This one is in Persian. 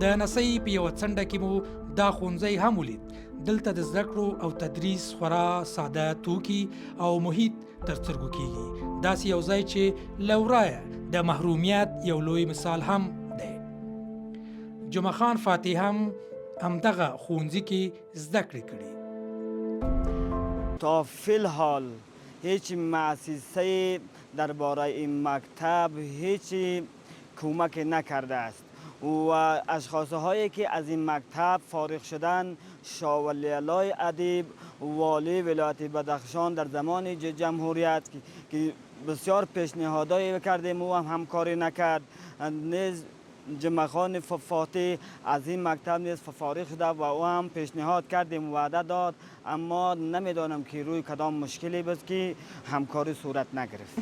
د نسۍ په یوه څنډه کې مو دا ښوونځی هم ولید. دلته د زده کړو او تدریس خورا ساده توکي او محیط تر سترګو کیږي. داسې یو ځای چې له ورایه د محرومیت یو لوی مثال هم دی. جمعه خان فاتح هم همدغه ښوونځي کې زده کړې کړي. تا فی الحال هیچ مؤسسه درباره این مکتب هیچ کمک نکرده است و اشخاص هایی که از این مکتب فارغ شدن، شاه ولیعلی ادیب، والی ولایت بدخشان در زمان جمهوریت که بسیار پیشنهادایی کردیم و هم همکاری نکرد. نیز جمعه خان فاتح از این مکتب نیز فارغ شده و او هم پیشنهاد کردیم، وعده داد، اما نمیدانم که روی کدام مشکلی بود که همکاری صورت نگرفت.